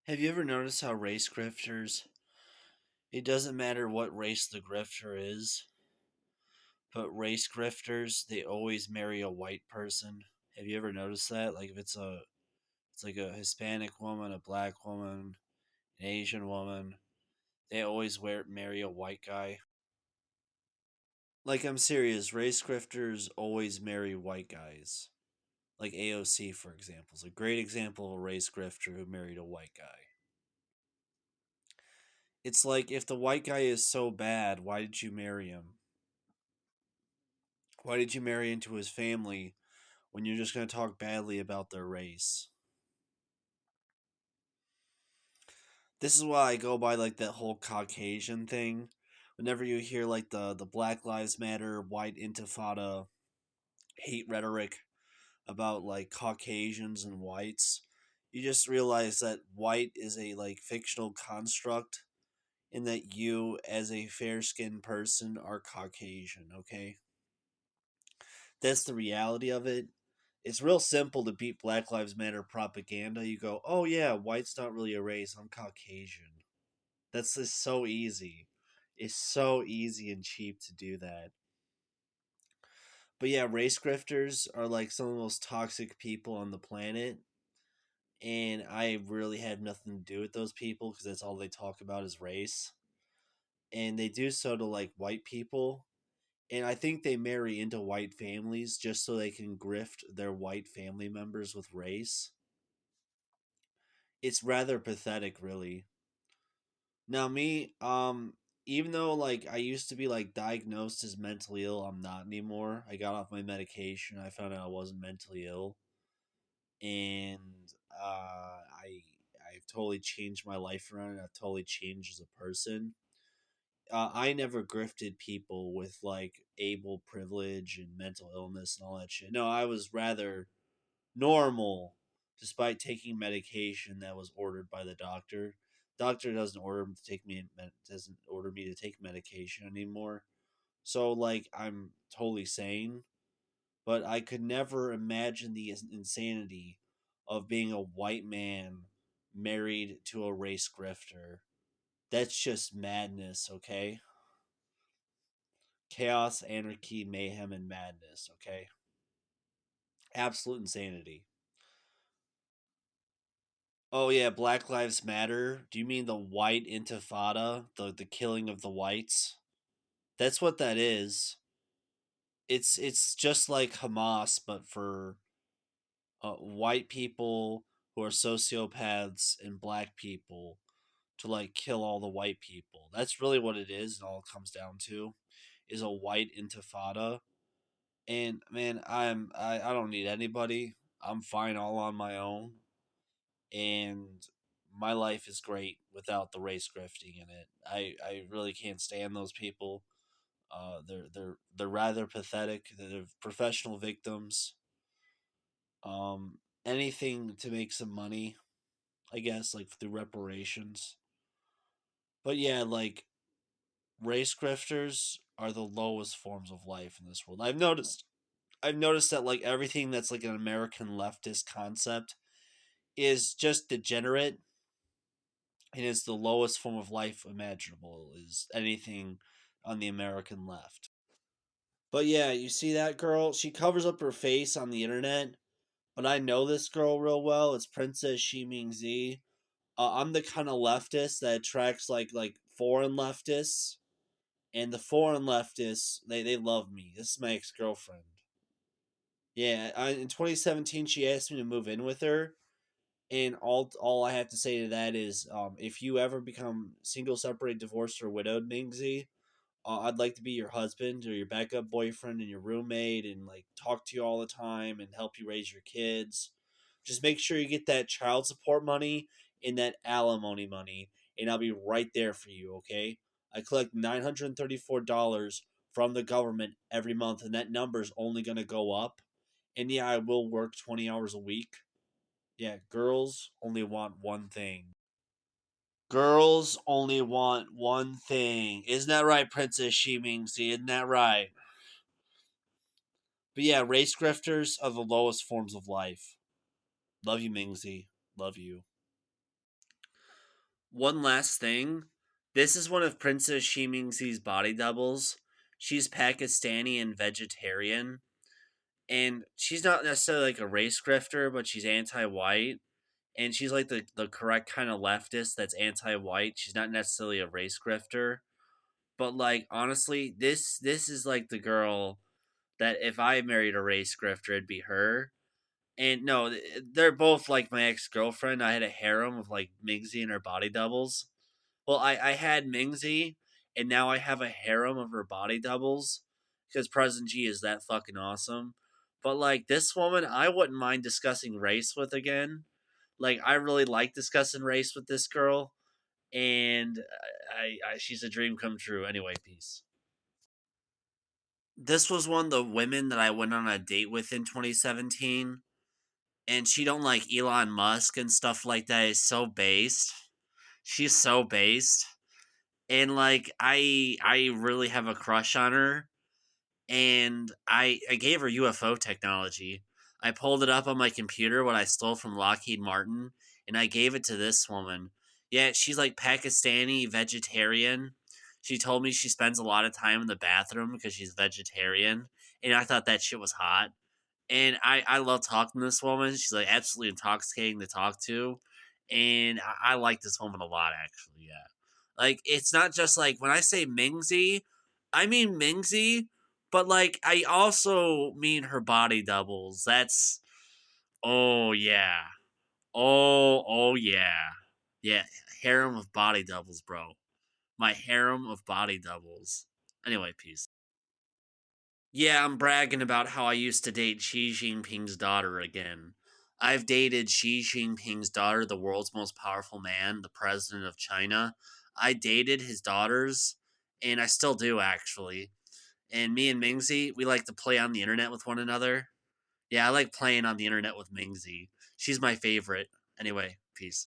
Have you ever noticed how race grifters, it doesn't matter what race the grifter is, but race grifters, they always marry a white person. Have you ever noticed that? Like if it's like a Hispanic woman, a black woman, an Asian woman, they always marry a white guy. Like I'm serious, race grifters always marry white guys. Like AOC, for example, is a great example of a race grifter who married a white guy. It's like if the white guy is so bad, why did you marry him? Why did you marry into his family when you're just going to talk badly about their race? This is why I go by like that whole Caucasian thing. Whenever you hear like the Black Lives Matter, white intifada hate rhetoric about like Caucasians and whites, you just realize that white is a like fictional construct and that you as a fair skinned person are Caucasian, okay? That's the reality of it. It's real simple to beat Black Lives Matter propaganda. You go, oh yeah, white's not really a race. I'm Caucasian. That's just so easy. It's so easy and cheap to do that. But yeah, race grifters are like some of the most toxic people on the planet. And I really have nothing to do with those people because that's all they talk about is race. And they do so to like white people. And I think they marry into white families just so they can grift their white family members with race. It's rather pathetic, really. Now, me, even though like I used to be like diagnosed as mentally ill, I'm not anymore. I got off my medication. I found out I wasn't mentally ill, and I've totally changed my life around. I've totally changed as a person. I never grifted people with like able privilege and mental illness and all that shit. No, I was rather normal despite taking medication that was ordered by the doctor. Doctor doesn't order me to take medication anymore. So like I'm totally sane, but I could never imagine the insanity of being a white man married to a race grifter. That's just madness, okay? Chaos, anarchy, mayhem, and madness, okay? Absolute insanity. Oh yeah, Black Lives Matter. Do you mean the white intifada, the killing of the whites? That's what that is. It's just like Hamas, but for white people who are sociopaths and black people to like kill all the white people. That's really what it is. And all it comes down to is a white intifada. And man, I don't need anybody. I'm fine all on my own. And my life is great without the race grifting in it. I really can't stand those people. They're rather pathetic. They're professional victims. Anything to make some money, I guess, like through reparations. But yeah, like race grifters are the lowest forms of life in this world. I've noticed that like everything that's like an American leftist concept is just degenerate and is the lowest form of life imaginable is anything on the American left. But yeah, you see that girl? She covers up her face on the internet, but I know this girl real well. It's Princess Shiming Z. I'm the kind of leftist that attracts like foreign leftists, and the foreign leftists they love me. This is my ex girlfriend. Yeah, in 2017 she asked me to move in with her, and all I have to say to that is, if you ever become single, separated, divorced, or widowed, Mingzi, I'd like to be your husband or your backup boyfriend and your roommate, and like talk to you all the time and help you raise your kids. Just make sure you get that child support money and that alimony money, and I'll be right there for you. Okay? I collect $934 from the government every month, and that number is only going to go up. And yeah, I will work 20 hours a week. Yeah, girls only want one thing. Girls only want one thing. Isn't that right, Princess Shimingzi? Isn't that right? But yeah, race grifters are the lowest forms of life. Love you, Mingzi. Love you. One last thing. This is one of Princess Shimingzi's body doubles. She's Pakistani and vegetarian, and she's not necessarily like a race grifter, but she's anti-white, and she's like the correct kind of leftist that's anti-white. She's not necessarily a race grifter, but like honestly, this is like the girl that if I married a race grifter, it'd be her. And no, they're both like my ex girlfriend. I had a harem of like Mingsy and her body doubles. Well, I had Mingsy, and now I have a harem of her body doubles because President G is that fucking awesome. But like this woman, I wouldn't mind discussing race with again. Like I really like discussing race with this girl, and she's a dream come true. Anyway, peace. This was one of the women that I went on a date with in 2017, and she don't like Elon Musk and stuff like that. Is so based. She's so based, and like I really have a crush on her, and I gave her UFO technology. I pulled it up on my computer what I stole from Lockheed Martin, and I gave it to this woman. Yeah, she's like Pakistani vegetarian. She told me she spends a lot of time in the bathroom because she's vegetarian, and I thought that shit was hot. And I love talking to this woman. She's like absolutely intoxicating to talk to, and I like this woman a lot actually. Yeah, like it's not just like when I say Mingsy, I mean Mingsy, but like I also mean her body doubles. That's oh yeah, oh yeah, yeah. Harem of body doubles, bro. My harem of body doubles. Anyway, peace. Yeah, I'm bragging about how I used to date Xi Jinping's daughter again. I've dated Xi Jinping's daughter, the world's most powerful man, the president of China. I dated his daughters, and I still do actually. And me and Mingzi, we like to play on the internet with one another. Yeah, I like playing on the internet with Mingzi. She's my favorite. Anyway, peace.